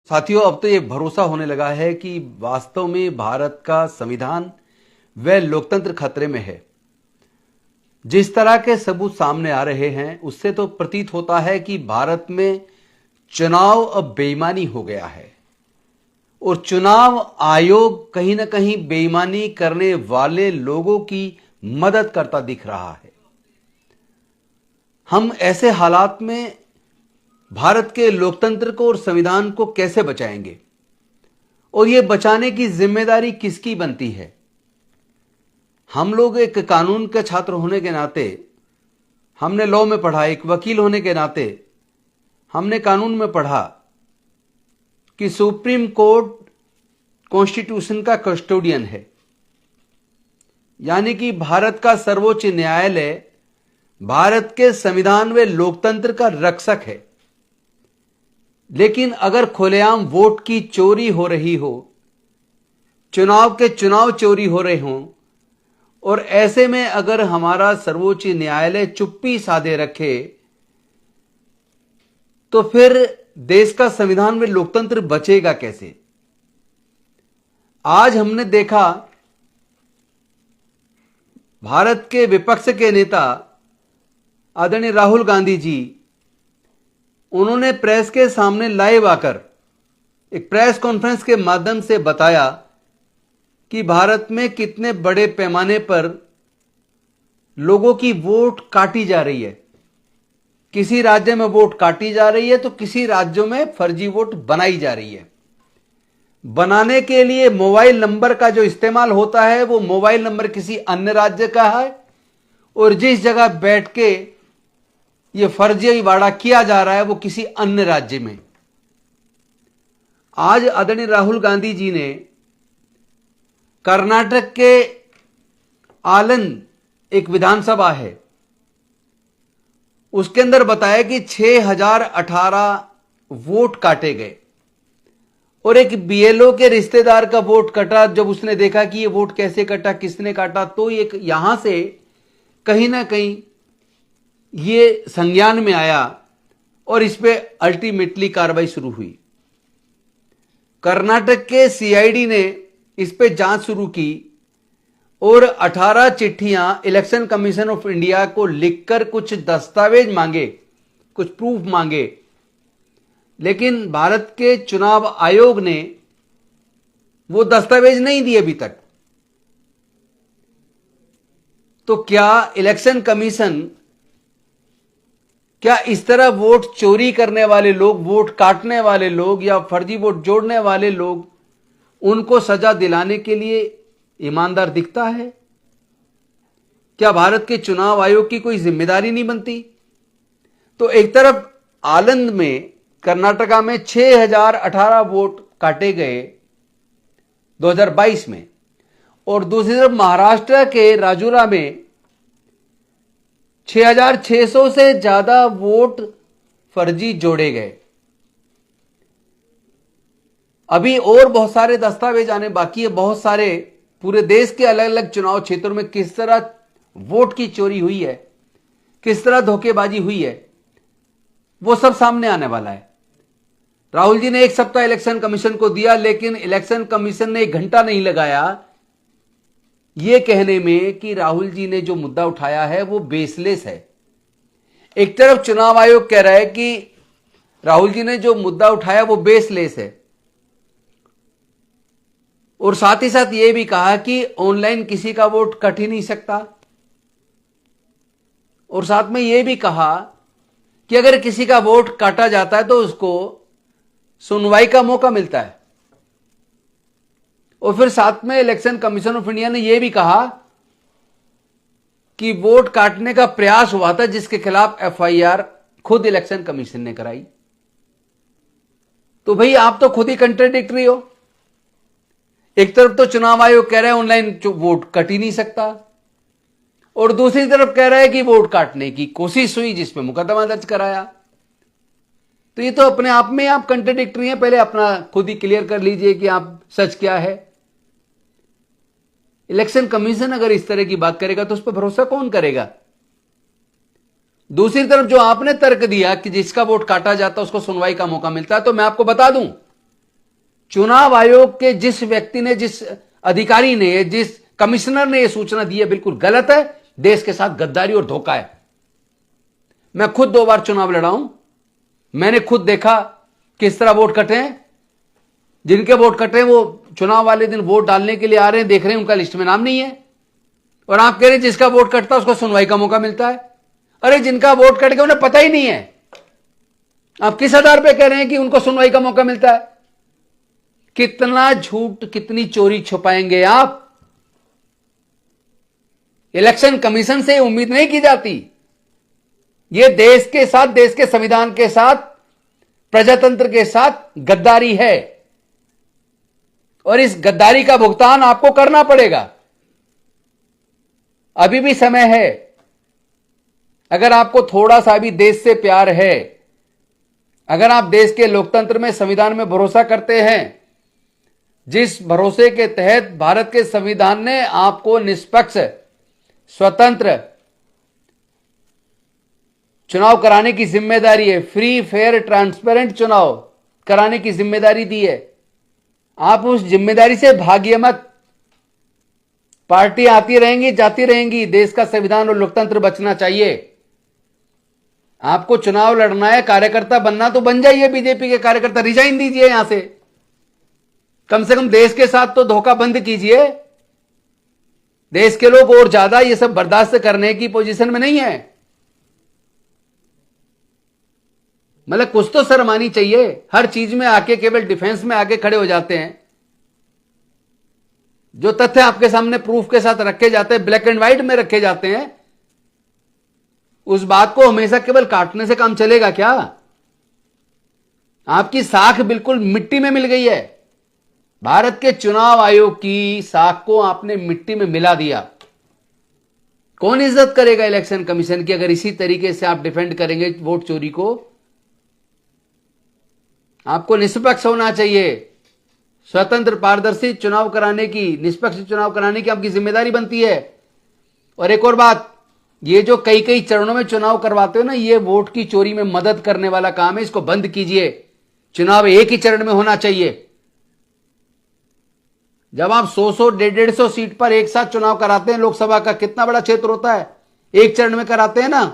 साथियों, अब तो ये भरोसा होने लगा है कि वास्तव में भारत का संविधान व लोकतंत्र खतरे में है। जिस तरह के सबूत सामने आ रहे हैं उससे तो प्रतीत होता है कि भारत में चुनाव अब बेईमानी हो गया है और चुनाव आयोग कहीं ना कहीं बेईमानी करने वाले लोगों की मदद करता दिख रहा है। हम ऐसे हालात में भारत के लोकतंत्र को और संविधान को कैसे बचाएंगे और यह बचाने की जिम्मेदारी किसकी बनती है? हम लोग एक कानून के छात्र होने के नाते, हमने लॉ में पढ़ा, एक वकील होने के नाते हमने कानून में पढ़ा कि सुप्रीम कोर्ट कॉन्स्टिट्यूशन का कस्टोडियन है, यानी कि भारत का सर्वोच्च न्यायालय भारत के संविधान व लोकतंत्र का रक्षक है। लेकिन अगर खुलेआम वोट की चोरी हो रही हो, चुनाव के चुनाव चोरी हो रहे हों और ऐसे में अगर हमारा सर्वोच्च न्यायालय चुप्पी साधे रखे तो फिर देश का संविधान में लोकतंत्र बचेगा कैसे? आज हमने देखा भारत के विपक्ष के नेता आदरणीय राहुल गांधी जी, उन्होंने प्रेस के सामने लाइव आकर एक प्रेस कॉन्फ्रेंस के माध्यम से बताया कि भारत में कितने बड़े पैमाने पर लोगों की वोट काटी जा रही है। किसी राज्य में वोट काटी जा रही है तो किसी राज्यों में फर्जी वोट बनाई जा रही है। बनाने के लिए मोबाइल नंबर का जो इस्तेमाल होता है वो मोबाइल नंबर किसी अन्य राज्य का है और जिस जगह बैठ के ये फर्जीवाड़ा किया जा रहा है वो किसी अन्य राज्य में। आज आदरणीय राहुल गांधी जी ने कर्नाटक के आलंद एक विधानसभा है, उसके अंदर बताया कि 6018 वोट काटे गए और एक बीएलओ के रिश्तेदार का वोट कटा। जब उसने देखा कि ये वोट कैसे कटा, किसने काटा, तो एक यहां से कहीं ना कहीं ये संज्ञान में आया और इस पे अल्टीमेटली कार्रवाई शुरू हुई। कर्नाटक के सीआईडी ने इस पे जांच शुरू की और 18 चिट्ठियां इलेक्शन कमीशन ऑफ इंडिया को लिखकर कुछ दस्तावेज मांगे, कुछ प्रूफ मांगे, लेकिन भारत के चुनाव आयोग ने वो दस्तावेज नहीं दिए अभी तक। तो क्या इलेक्शन कमीशन, क्या इस तरह वोट चोरी करने वाले लोग, वोट काटने वाले लोग या फर्जी वोट जोड़ने वाले लोग, उनको सजा दिलाने के लिए ईमानदार दिखता है? क्या भारत के चुनाव आयोग की कोई जिम्मेदारी नहीं बनती? तो एक तरफ आलंद में, कर्नाटका में 6018 वोट काटे गए 2022 में और दूसरी तरफ महाराष्ट्र के राजुरा में 6600 से ज्यादा वोट फर्जी जोड़े गए। अभी और बहुत सारे दस्तावेज आने बाकी है, बहुत सारे पूरे देश के अलग अलग चुनाव क्षेत्रों में किस तरह वोट की चोरी हुई है, किस तरह धोखेबाजी हुई है, वो सब सामने आने वाला है। राहुल जी ने एक सप्ताह इलेक्शन कमीशन को दिया, लेकिन इलेक्शन कमीशन ने 1 घंटा नहीं लगाया यह कहने में कि राहुल जी ने जो मुद्दा उठाया है वो बेसलेस है। एक तरफ चुनाव आयोग कह रहा है कि राहुल जी ने जो मुद्दा उठाया वो बेसलेस है और साथ ही साथ यह भी कहा कि ऑनलाइन किसी का वोट कट ही नहीं सकता और साथ में यह भी कहा कि अगर किसी का वोट काटा जाता है तो उसको सुनवाई का मौका मिलता है। और फिर साथ में इलेक्शन कमीशन ऑफ इंडिया ने यह भी कहा कि वोट काटने का प्रयास हुआ था जिसके खिलाफ एफआईआर खुद इलेक्शन कमीशन ने कराई। तो भाई आप तो खुद ही कंट्राडिक्टरी हो। एक तरफ तो चुनाव आयोग कह रहा है ऑनलाइन वोट कट ही नहीं सकता और दूसरी तरफ कह रहा है कि वोट काटने की कोशिश हुई जिसमें मुकदमा दर्ज कराया। तो ये तो अपने आप में आप कंट्राडिक्टरी हैं। पहले अपना खुद ही क्लियर कर लीजिए कि आप सच क्या है। इलेक्शन कमीशन अगर इस तरह की बात करेगा तो उस पर भरोसा कौन करेगा? दूसरी तरफ जो आपने तर्क दिया कि जिसका वोट काटा जाता है उसको सुनवाई का मौका मिलता है, तो मैं आपको बता दूं चुनाव आयोग के जिस व्यक्ति ने, जिस अधिकारी ने, जिस कमिश्नर ने यह सूचना दी है बिल्कुल गलत है। देश के साथ गद्दारी और धोखा है। मैं खुद 2 बार चुनाव लड़ा हूं। मैंने खुद देखा किस तरह वोट कटे हैं। जिनके वोट कटे हैं वो चुनाव वाले दिन वोट डालने के लिए आ रहे हैं, देख रहे हैं उनका लिस्ट में नाम नहीं है, और आप कह रहे हैं जिसका वोट कटता है उसको सुनवाई का मौका मिलता है। अरे जिनका वोट कट गया उन्हें पता ही नहीं है, आप किस आधार पर कह रहे हैं कि उनको सुनवाई का मौका मिलता है? कितना झूठ, कितनी चोरी छुपाएंगे आप? इलेक्शन कमीशन से उम्मीद नहीं की जाती। यह देश के साथ, देश के संविधान के साथ, प्रजातंत्र के साथ गद्दारी है, और इस गद्दारी का भुगतान आपको करना पड़ेगा। अभी भी समय है। अगर आपको थोड़ा सा भी देश से प्यार है, अगर आप देश के लोकतंत्र में, संविधान में भरोसा करते हैं, जिस भरोसे के तहत भारत के संविधान ने आपको निष्पक्ष, स्वतंत्र चुनाव कराने की जिम्मेदारी है, फ्री, फेयर, ट्रांसपेरेंट चुनाव कराने की जिम्मेदारी दी है, आप उस जिम्मेदारी से भागिए मत। पार्टी आती रहेंगी, जाती रहेंगी, देश का संविधान और लोकतंत्र बचना चाहिए। आपको चुनाव लड़ना है, कार्यकर्ता बनना तो बन जाइए। बीजेपी के कार्यकर्ता रिजाइन दीजिए यहां से कम देश के साथ तो धोखा बंद कीजिए। देश के लोग और ज्यादा ये सब बर्दाश्त करने की पोजीशन में नहीं है। मतलब कुछ तो शर्म आनी चाहिए। हर चीज में आके केवल डिफेंस में आके खड़े हो जाते हैं। जो तथ्य आपके सामने प्रूफ के साथ रखे जाते हैं, ब्लैक एंड व्हाइट में रखे जाते हैं, उस बात को हमेशा केवल काटने से काम चलेगा क्या? आपकी साख बिल्कुल मिट्टी में मिल गई है। भारत के चुनाव आयोग की साख को आपने मिट्टी में मिला दिया। कौन इज्जत करेगा इलेक्शन कमीशन की अगर इसी तरीके से आप डिफेंड करेंगे वोट चोरी को? आपको निष्पक्ष होना चाहिए। स्वतंत्र, पारदर्शी चुनाव कराने की, निष्पक्ष चुनाव कराने की आपकी जिम्मेदारी बनती है। और एक और बात, ये जो कई कई चरणों में चुनाव करवाते हो ना, ये वोट की चोरी में मदद करने वाला काम है। इसको बंद कीजिए। चुनाव एक ही चरण में होना चाहिए। जब आप 100 150 सीट पर एक साथ चुनाव कराते हैं, लोकसभा का कितना बड़ा क्षेत्र होता है, एक चरण में कराते हैं ना,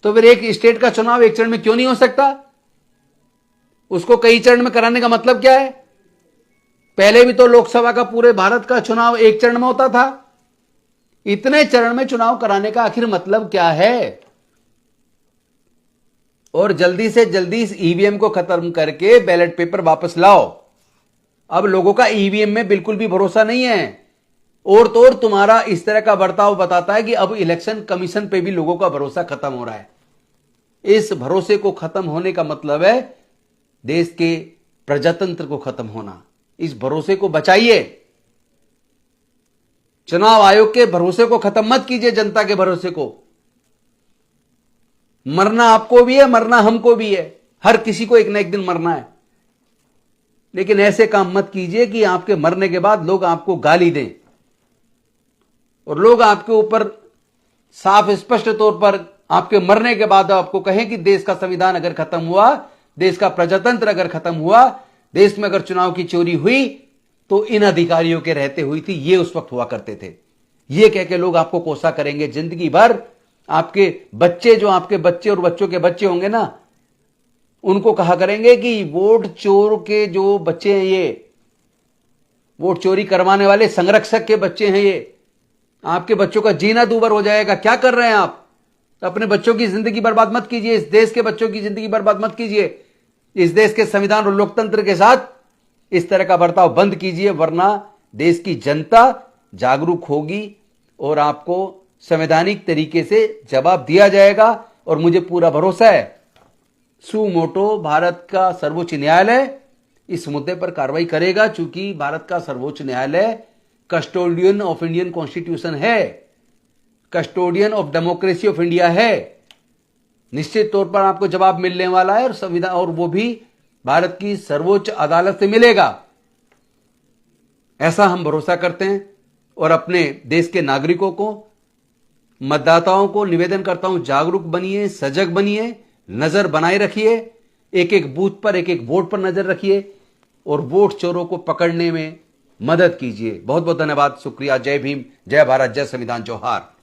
तो फिर एक स्टेट का चुनाव एक चरण में क्यों नहीं हो सकता? उसको कई चरण में कराने का मतलब क्या है? पहले भी तो लोकसभा का, पूरे भारत का चुनाव एक चरण में होता था। इतने चरण में चुनाव कराने का आखिर मतलब क्या है? और जल्दी से जल्दी इस ईवीएम को खत्म करके बैलेट पेपर वापस लाओ। अब लोगों का ईवीएम में बिल्कुल भी भरोसा नहीं है। और तो और तुम्हारा इस तरह का बर्ताव बताता है कि अब इलेक्शन कमीशन पे भी लोगों का भरोसा खत्म हो रहा है। इस भरोसे को खत्म होने का मतलब है देश के प्रजातंत्र को खत्म होना। इस भरोसे को बचाइए। चुनाव आयोग के भरोसे को खत्म मत कीजिए, जनता के भरोसे को। मरना आपको भी है, मरना हमको भी है। हर किसी को एक ना एक दिन मरना है। लेकिन ऐसे काम मत कीजिए कि आपके मरने के बाद लोग आपको गाली दें और लोग आपके ऊपर साफ स्पष्ट तौर पर आपके मरने के बाद आपको कहें कि देश का संविधान अगर खत्म हुआ, देश का प्रजातंत्र अगर खत्म हुआ, देश में अगर चुनाव की चोरी हुई तो इन अधिकारियों के रहते हुई थी। ये उस वक्त हुआ करते थे। ये कह के लोग आपको कोसा करेंगे जिंदगी भर। आपके बच्चे, जो आपके बच्चे और बच्चों के बच्चे होंगे ना, उनको कहा करेंगे कि वोट चोर के जो बच्चे हैं, ये वोट चोरी करवाने वाले संरक्षक के बच्चे हैं। ये आपके बच्चों का जीना दूभर हो जाएगा। क्या कर रहे हैं आप? अपने बच्चों की जिंदगी बर्बाद मत कीजिए। इस देश के बच्चों की जिंदगी बर्बाद मत कीजिए। इस देश के संविधान और लोकतंत्र के साथ इस तरह का बर्ताव बंद कीजिए, वरना देश की जनता जागरूक होगी और आपको संवैधानिक तरीके से जवाब दिया जाएगा। और मुझे पूरा भरोसा है सुमोटो, भारत का सर्वोच्च न्यायालय, इस मुद्दे पर कार्रवाई करेगा। चूंकि भारत का सर्वोच्च न्यायालय कस्टोडियन ऑफ इंडियन कॉन्स्टिट्यूशन है, custodian of democracy of India है। निश्चित तौर पर आपको जवाब मिलने वाला है और संविधान, और वो भी भारत की सर्वोच्च अदालत से मिलेगा। ऐसा हम भरोसा करते हैं। और अपने देश के नागरिकों को, मतदाताओं को निवेदन करता हूं, जागरूक बनिए, सजग बनिए, नजर बनाए रखिए। एक एक बूथ पर, एक एक वोट पर नजर रखिए। और वोट चोरों को पकड़ने में मदद कीजिए। बहुत बहुत धन्यवाद, शुक्रिया। जय भीम, जय भारत, जय संविधान, जोहार।